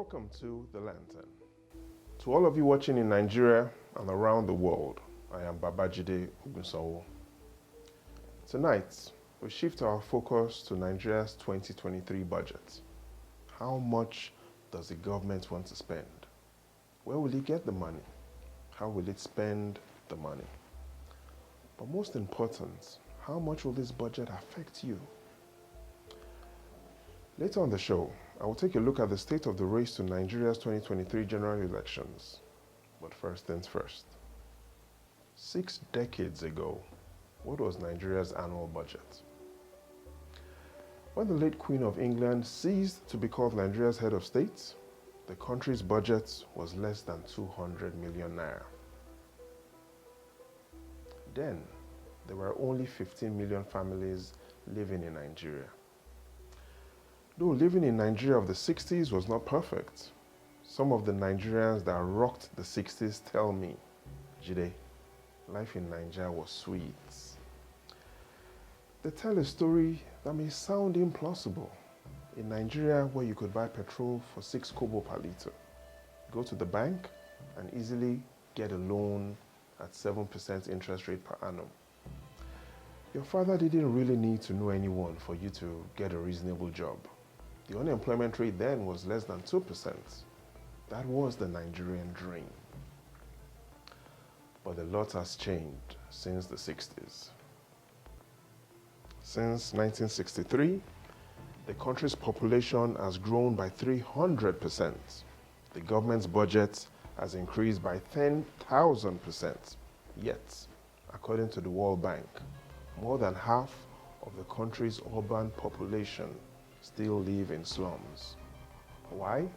Welcome to The Lantern. To all of you watching in Nigeria and around the world, I am Babajide Ogunsanwo. Tonight, we shift our focus to Nigeria's 2023 budget. How much does the government want to spend? Where will it get the money? How will it spend the money? But most important, how much will this budget affect you? Later on the show, I will take a look at the state of the race to Nigeria's 2023 general elections. But first things first. 6 decades ago, what was Nigeria's annual budget? When the late Queen of England ceased to be called Nigeria's head of state, the country's budget was less than 200 million naira. Then, there were only 15 million families living in Nigeria. Though living in Nigeria of the 60s was not perfect, some of the Nigerians that rocked the 60s tell me, Jide, life in Nigeria was sweet. They tell a story that may sound implausible. In Nigeria, where you could buy petrol for 6 kobo per liter, go to the bank and easily get a loan at 7% interest rate per annum. Your father didn't really need to know anyone for you to get a reasonable job. The unemployment rate then was less than 2%. That was the Nigerian dream. But a lot has changed since the 60s. Since 1963, the country's population has grown by 300%. The government's budget has increased by 10,000%. Yet, according to the World Bank, more than half of the country's urban population still live in slums. Why?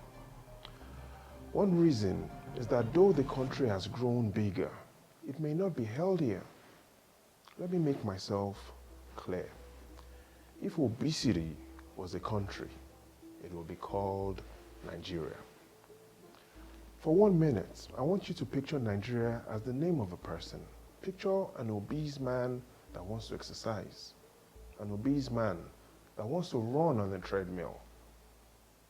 One reason is that though the country has grown bigger, it may not be healthier. Let me make myself clear. If obesity was a country, it would be called Nigeria. For 1 minute, I want you to picture Nigeria as the name of a person. Picture an obese man that wants to exercise, an obese man that wants to run on a treadmill.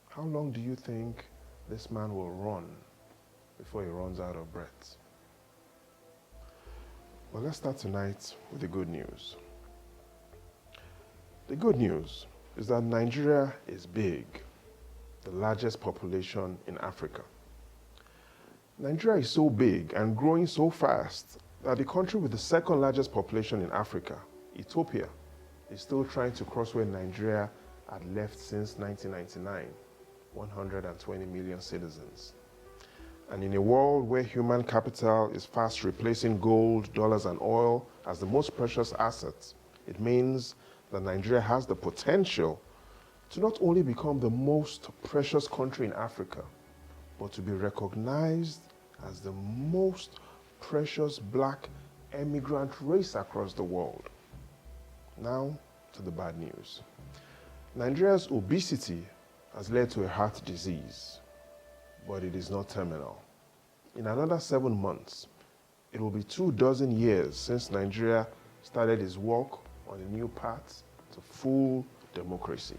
How long do you think this man will run before he runs out of breath? Well, let's start tonight with the good news. The good news is that Nigeria is big, the largest population in Africa. Nigeria is so big and growing so fast that the country with the second largest population in Africa, Ethiopia, is still trying to cross where Nigeria had left since 1999, 120 million citizens. And in a world where human capital is fast replacing gold, dollars, and oil as the most precious assets, it means that Nigeria has the potential to not only become the most precious country in Africa, but to be recognized as the most precious black emigrant race across the world. Now to the bad news. Nigeria's obesity has led to a heart disease, but it is not terminal. In another 7 months, it will be 24 years since Nigeria started its walk on a new path to full democracy.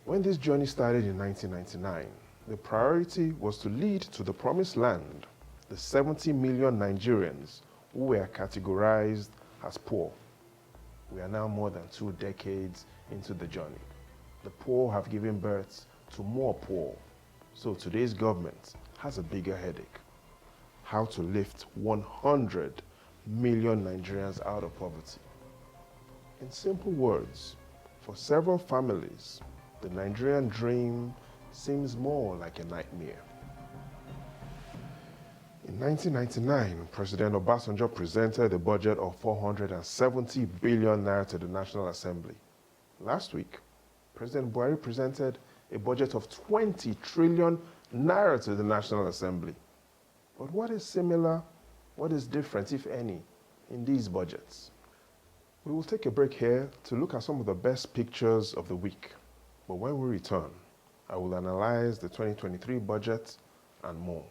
When this journey started in 1999, the priority was to lead to the promised land, the 70 million Nigerians who were categorized as poor. We are now more than 2 decades into the journey. The poor have given birth to more poor. So today's government has a bigger headache: how to lift 100 million Nigerians out of poverty. In simple words, for several families, the Nigerian dream seems more like a nightmare. In 1999, President Obasanjo presented a budget of 470 billion naira to the National Assembly. Last week, President Buhari presented a budget of 20 trillion naira to the National Assembly. But what is similar, what is different, if any, in these budgets? We will take a break here to look at some of the best pictures of the week. But when we return, I will analyze the 2023 budget and more.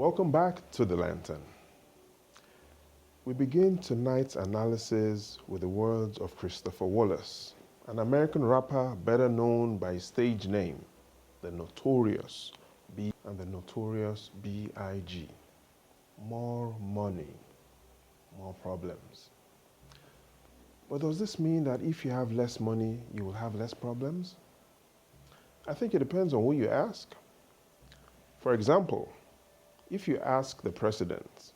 Welcome back to The Lantern. We begin tonight's analysis with the words of Christopher Wallace, an American rapper better known by his stage name, the Notorious B.I.G. More money, more problems. But does this mean that if you have less money, you will have less problems? I think it depends on who you ask. For example, if you ask the president,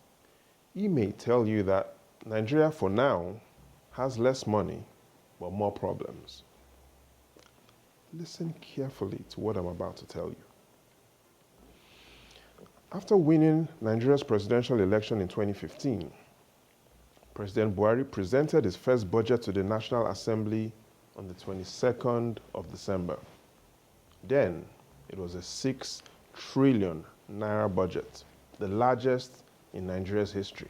he may tell you that Nigeria for now has less money, but more problems. Listen carefully to what I'm about to tell you. After winning Nigeria's presidential election in 2015, President Buhari presented his first budget to the National Assembly on the 22nd of December. Then, it was a 6 trillion naira budget, the largest in Nigeria's history.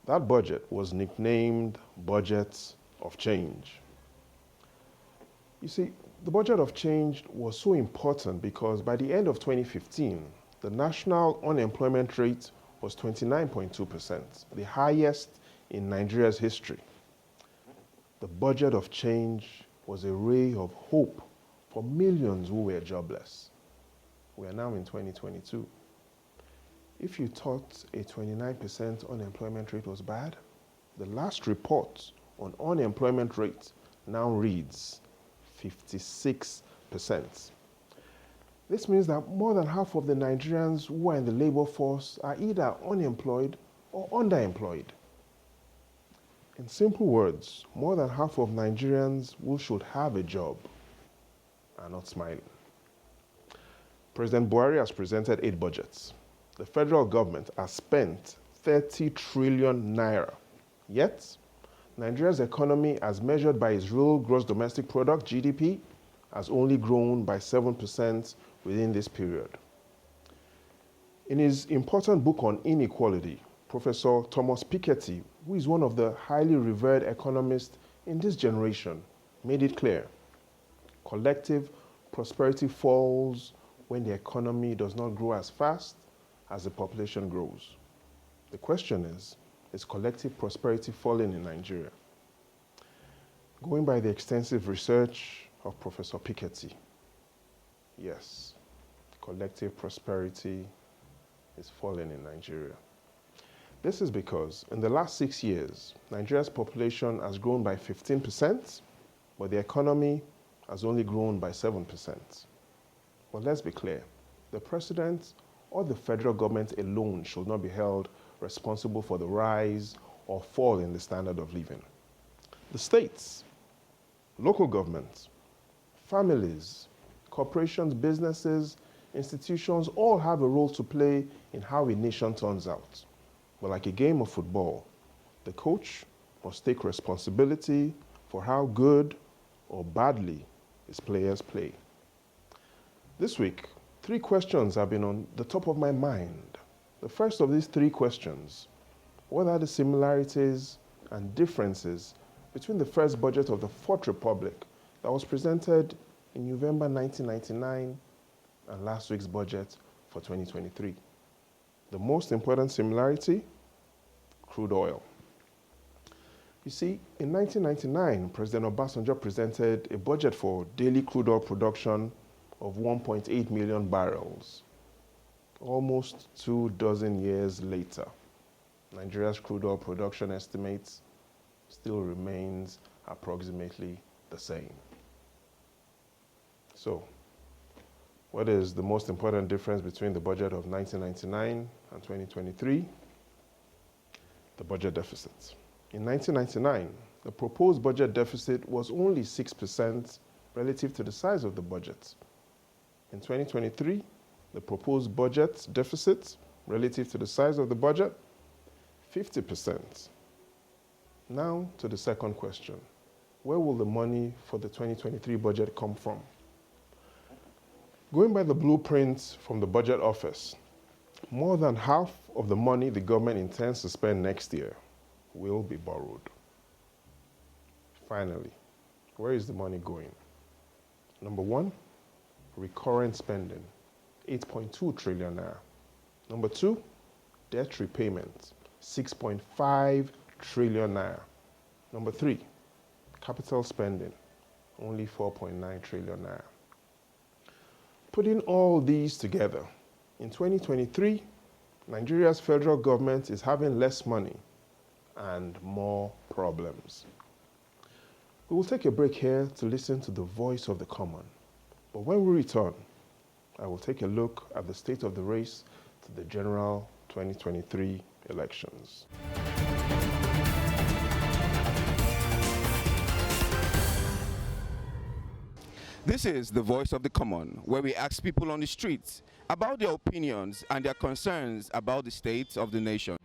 That budget was nicknamed Budget of Change. You see, the Budget of Change was so important because by the end of 2015, the national unemployment rate was 29.2%, the highest in Nigeria's history. The Budget of Change was a ray of hope for millions who were jobless. We are now in 2022. If you thought a 29% unemployment rate was bad, the last report on unemployment rate now reads 56%. This means that more than half of the Nigerians who are in the labor force are either unemployed or underemployed. In simple words, more than half of Nigerians who should have a job are not smiling. President Buhari has presented 8 budgets. The federal government has spent 30 trillion naira. Yet, Nigeria's economy, as measured by its real gross domestic product, GDP, has only grown by 7% within this period. In his important book on inequality, Professor Thomas Piketty, who is one of the highly revered economists in this generation, made it clear: collective prosperity falls when the economy does not grow as fast as the population grows. The question is collective prosperity falling in Nigeria? Going by the extensive research of Professor Piketty, yes, collective prosperity is falling in Nigeria. This is because in the last 6 years, Nigeria's population has grown by 15%, but the economy has only grown by 7%. But let's be clear, the president or the federal government alone should not be held responsible for the rise or fall in the standard of living. The states, local governments, families, corporations, businesses, institutions all have a role to play in how a nation turns out. But like a game of football, the coach must take responsibility for how good or badly his players play. This week, 3 questions have been on the top of my mind. The first of these 3 questions: what are the similarities and differences between the first budget of the Fourth Republic that was presented in November 1999 and last week's budget for 2023? The most important similarity: crude oil. You see, in 1999, President Obasanjo presented a budget for daily crude oil production of 1.8 million barrels. Almost 24 years later, Nigeria's crude oil production estimates still remains approximately the same. So, what is the most important difference between the budget of 1999 and 2023? The budget deficit. In 1999, the proposed budget deficit was only 6% relative to the size of the budget. In 2023, the proposed budget deficit relative to the size of the budget, 50%. Now to the second question: where will the money for the 2023 budget come from? Going by the blueprint from the Budget Office, more than half of the money the government intends to spend next year will be borrowed. Finally, where is the money going? Number 1, recurrent spending, 8.2 trillion naira. Number 2, debt repayment, 6.5 trillion naira. Number 3, capital spending, only 4.9 trillion naira. Putting all these together, in 2023, Nigeria's federal government is having less money and more problems. We will take a break here to listen to the voice of the common. But when we return, I will take a look at the state of the race to the general 2023 elections. This is the Voice of the Common, where we ask people on the streets about their opinions and their concerns about the state of the nation.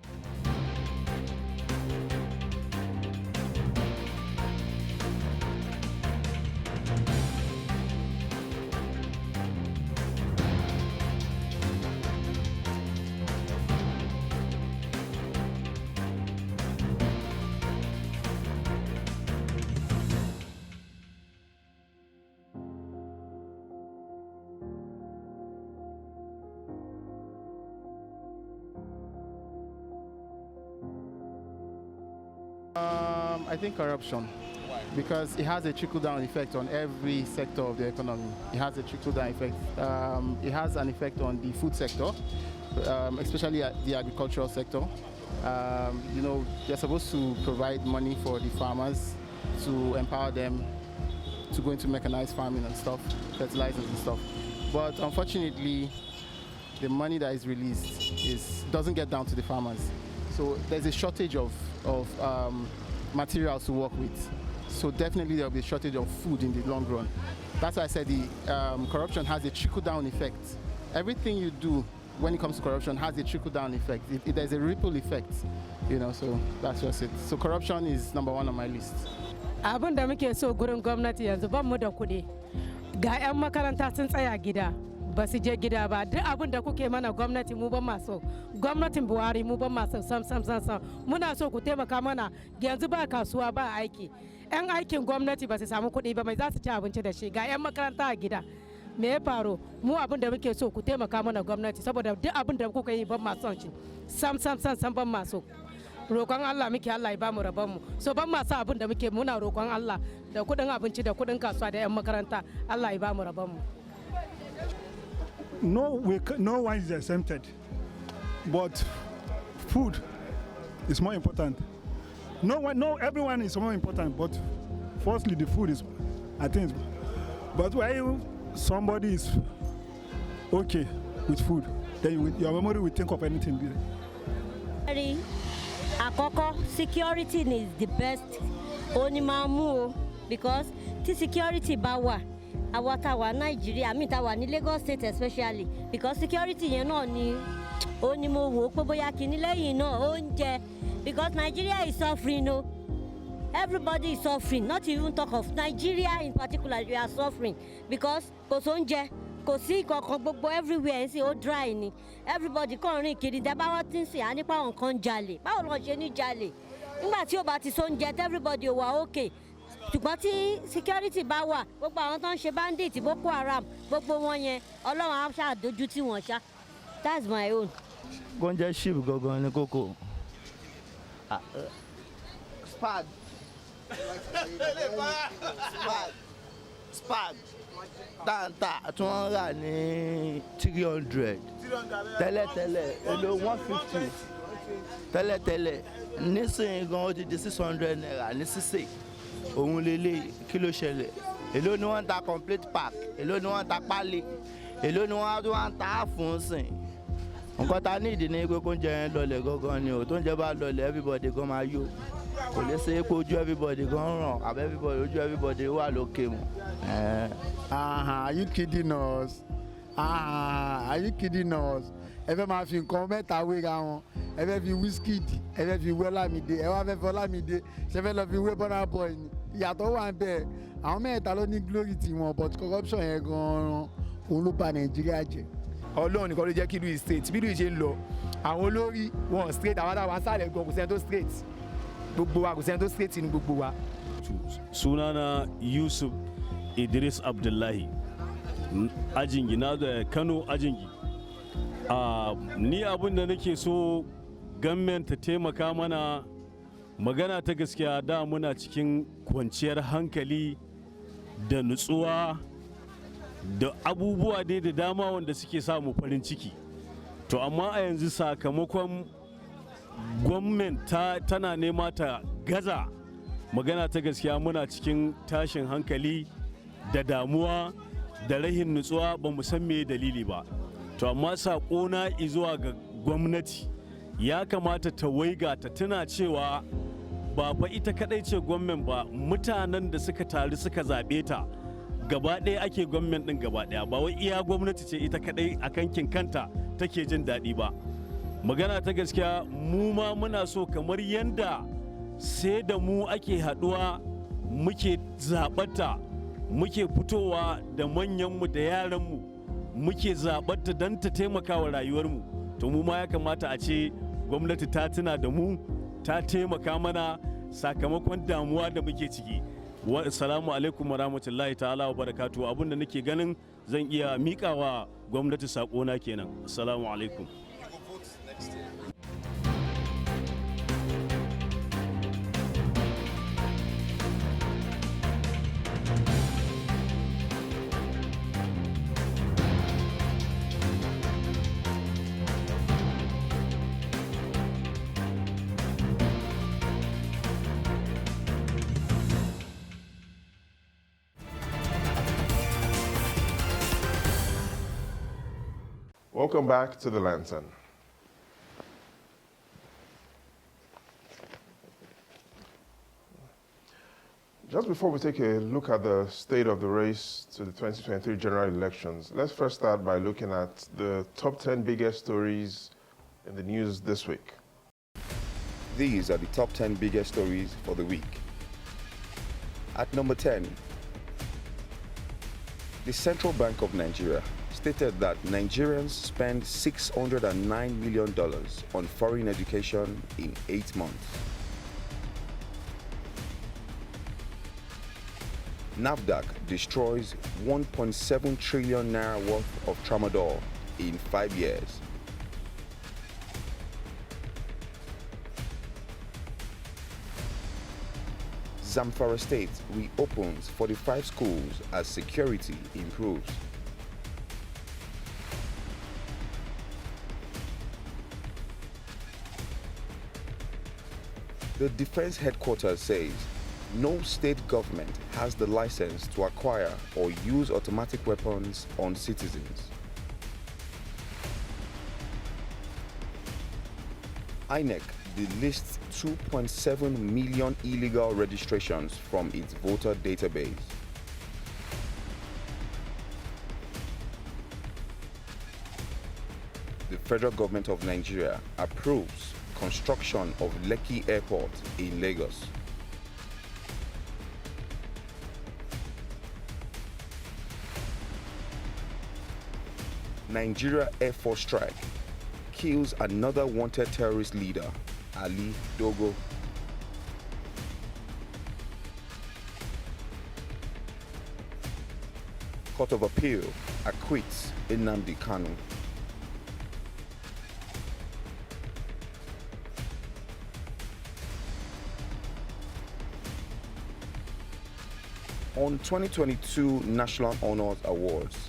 I think corruption. Why? Because it has a trickle-down effect on every sector of the economy. It has a trickle-down effect. It has an effect on the food sector, especially the agricultural sector. You know, they're supposed to provide money for the farmers to empower them to go into mechanized farming and stuff, fertilizers and stuff. But unfortunately, the money that is released doesn't get down to the farmers. So there's a shortage of materials to work with. So definitely there will be a shortage of food in the long run. That's why I said the corruption has a trickle-down effect. Everything you do when it comes to corruption has a trickle-down effect. There's a ripple effect, you know, so that's just it. So corruption is number 1 on my list. Abin da muke so gurin gwamnati yanzu ban mu da kuɗi. Ga 'yan makaranta sun tsaya gida. Ba su je gida ba, duk abin da kuke mana gwamnati mu ban maso, gwamnatin Buhari mu ban maso sam. Muna so ku taimaka mana, yanzu ba kasuwa ba aiki. 'Yan aikin gwamnati ba su samu kuɗi ba, mai za su ci abinci da shi, ga 'yan makaranta a gida. Me ya faru? Mu abin da muke so ku taimaka mana gwamnati, saboda duk abin da kuka yi ban maso shi, sam ban maso. Roƙon Allah muke, Allah ya ba mu rabon mu. So ban maso abin da muke, muna roƙon Allah da kuɗin abinci da kuɗin kasuwa da 'yan makaranta, Allah ya ba mu rabon mu. No one is exempted, but food is more important. Everyone is more important, but firstly the food is, I think. But when somebody is okay with food, then your memory will think of anything. Akoko, security is the best. Onimamu, because the security bawa. Our Nigeria, I mean our Lagos State especially, because security you know ni onimo wo pe boya kinile you know onje, because Nigeria is suffering, no. Everybody is suffering, not even talk of Nigeria in particular, we are suffering because kò sonje, kò sí kankan gbogbo everywhere nsi o dry ni. Everybody kan rin kiri da ba won tin se ani pa won kan jale. Báwo ló ṣe ní jale? Nígbà tí ó bá ti sonje everybody ó wà okay. Ṣùgbọ́n tí security bá wà, gbogbo àwọn tó ń ṣe bandit, Boko Haram, gbogbo wọn yẹn, Ọlọ́run á ṣáà dojú tì wọ́n ṣá. That's my own. Gọ́njẹ́ ship gangan ní kókó. Spag. Tàǹtà tí wọ́n rà ní 300. Tẹ́lẹ̀tẹ́lẹ̀ èlò 150. Tẹ́lẹ̀tẹ́lẹ̀ nísìnyí gan ó ti di 600 naira ní sísè. Òun lélẹ̀ kí ló ṣẹlẹ̀? Èló ni wọ́n ta complete pack, èló ni wọ́n ta pálí, èló ni wọ́n ta fún sìn. Nǹkan ta ní ìdí ní pé kó ń jẹ yẹn lọlẹ̀ gangan ni o, tó ń jẹ bá lọlẹ̀ everybody gan máa yó. Kò lè ṣe é pé ojú everybody gan ràn, àbẹ́ everybody ojú everybody wà lókè mu. Are you kidding us? Are you kidding us? Ẹ fẹ́ máa fi nǹkan mẹ́ta wéra wọn. Ẹ fẹ́ fi Wizkid, ẹ fẹ́ fi wé Ọlámídé, ẹ wá fẹ́ fi Ọlámídé, ṣe fẹ́ lọ fi wé Burna Boy ni. Ìyàtọ̀ wà ń bẹ̀. Àwọn mẹ́ta ló ní glory tiwọn, but corruption yẹn gan-an òun ló bà Nàìjíríà jẹ́. Ọlọ́run nìkan ló jẹ́ kí ìlú state bí ìlú ṣe ń lọ. Àwọn olórí wọn straight, àwọn táwọn sálẹ̀ gan kò sẹ́ni tó straight. Gbogbo wa kò sẹ́ni tó straight ní gbogbo wa. Sunana Yusuf Idris Abdullahi, Ajingi, na da Kano Ajingi. Ni abin da nake so government ta taimaka mana, magana ta gaskiya da muna cikin kwanciyar hankali da nutsuwa da abubuwa dai da dama wanda suke samu farin ciki. To amma a yanzu sakamakon gwamnati tana nema ta gaza, magana ta gaskiya muna cikin tashin hankali da damuwa da rahin nutsuwa, ba mu san me dalili ba. To amma saƙona zuwa ga gwamnati, ya kamata ta waiga ta tuna cewa ba fa ita kadai ce gwamnati ba, mutanen da suka taru suka zaɓe ta gaba ɗaya ake gwamnati ɗin gaba ɗaya, ba wai iya gwamnati ce ita kadai a kankin kanta take jin daɗi ba. Magana ta gaskiya mu ma muna so kamar yanda sai da mu ake haɗuwa muke zaɓata, muke fitowa da manyanmu da yaranmu muke zaɓata don ta taimaka wa rayuwarmu, to mu ma ya kamata a ce gwamnati ta tuna da mu, ta taimaka mana sakamakon damuwa da muke ciki. Assalamu alaikum wa rahmatullahi ta'ala wa barakatuhu. Abinda nake ganin zan iya miƙawa gwamnati saƙona kenan. Assalamu alaikum. Welcome back to the Lantern. Just before we take a look at the state of the race to the 2023 general elections, let's first start by looking at the top 10 biggest stories in the news this week. These are the top 10 biggest stories for the week. At number 10, the Central Bank of Nigeria stated that Nigerians spend $609 million on foreign education in 8 months. NAFDAC destroys 1.7 trillion naira worth of tramadol in 5 years. Zamfara State reopens 45 schools as security improves. The Defense Headquarters says no state government has the license to acquire or use automatic weapons on citizens. INEC delists 2.7 million illegal registrations from its voter database. The federal government of Nigeria approves construction of Lekki Airport in Lagos. Nigeria Air Force strike kills another wanted terrorist leader, Ali Dogo. Court of Appeal acquits Nnamdi Kanu. On 2022 National Honors Awards,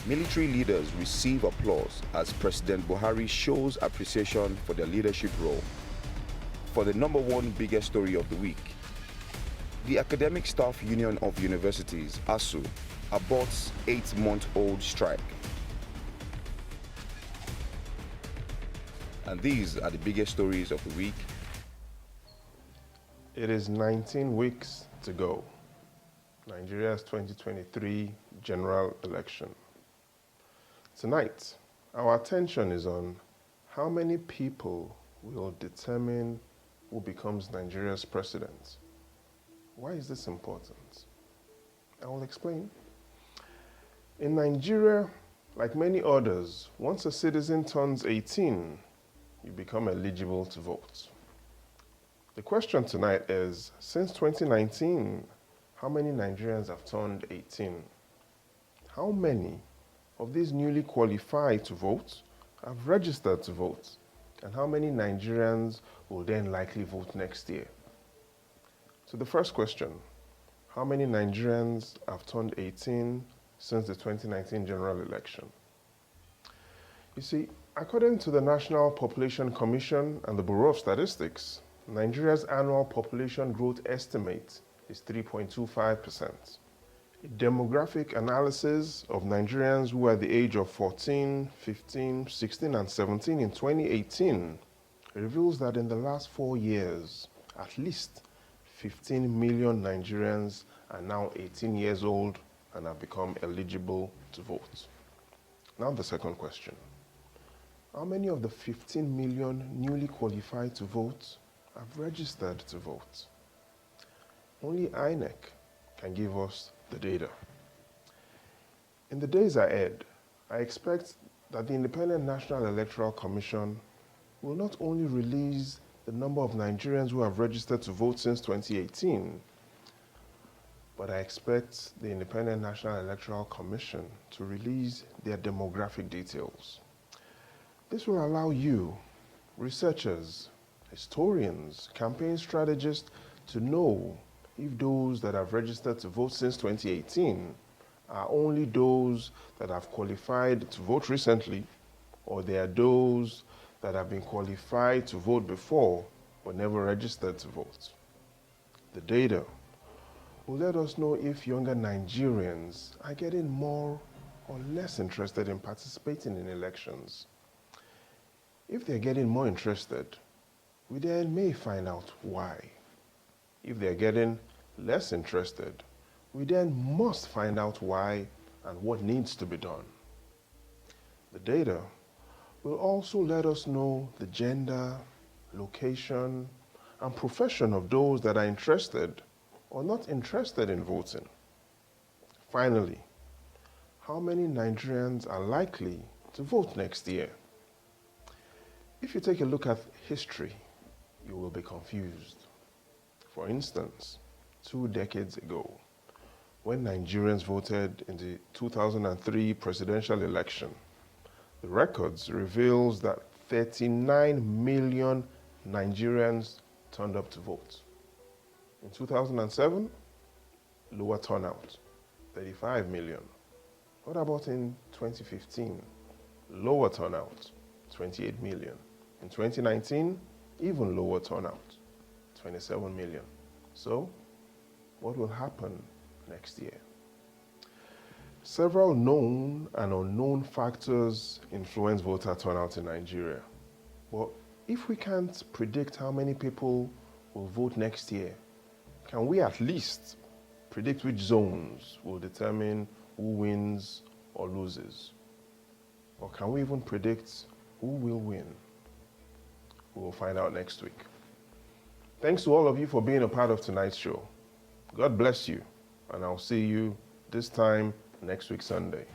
military leaders receive applause as President Buhari shows appreciation for their leadership role. For the number one biggest story of the week, the Academic Staff Union of Universities, ASU, aborts 8-month-old strike. And these are the biggest stories of the week. It is 19 weeks to go. Nigeria's 2023 general election. Tonight, our attention is on how many people will determine who becomes Nigeria's president. Why is this important? I will explain. In Nigeria, like many others, once a citizen turns 18, you become eligible to vote. The question tonight is, since 2019, how many Nigerians have turned 18? How many of these newly qualified to vote have registered to vote? And how many Nigerians will then likely vote next year? So the first question, how many Nigerians have turned 18 since the 2019 general election? You see, according to the National Population Commission and the Bureau of Statistics, Nigeria's annual population growth estimate is 3.25%. A demographic analysis of Nigerians who are the age of 14, 15, 16, and 17 in 2018 reveals that in the last 4 years, at least 15 million Nigerians are now 18 years old and have become eligible to vote. Now the second question. How many of the 15 million newly qualified to vote have registered to vote? Only INEC can give us the data. In the days ahead, I expect that the Independent National Electoral Commission will not only release the number of Nigerians who have registered to vote since 2018, but I expect the Independent National Electoral Commission to release their demographic details. This will allow you, researchers, historians, campaign strategists, to know if those that have registered to vote since 2018 are only those that have qualified to vote recently, or they are those that have been qualified to vote before but never registered to vote. The data will let us know if younger Nigerians are getting more or less interested in participating in elections. If they're getting more interested, we then may find out why. If they're getting less interested, we then must find out why and what needs to be done. The data will also let us know the gender, location, and profession of those that are interested or not interested in voting. Finally, how many Nigerians are likely to vote next year? If you take a look at history, you will be confused. For instance, 2 decades ago, when Nigerians voted in the 2003 presidential election, the records reveals that 39 million Nigerians turned up to vote. In 2007, lower turnout, 35 million. What about in 2015? Lower turnout, 28 million. In 2019, even lower turnout, 27 million. So, what will happen next year? Several known and unknown factors influence voter turnout in Nigeria. But if we can't predict how many people will vote next year, can we at least predict which zones will determine who wins or loses? Or can we even predict who will win? We will find out next week. Thanks to all of you for being a part of tonight's show. God bless you, and I'll see you this time next week Sunday.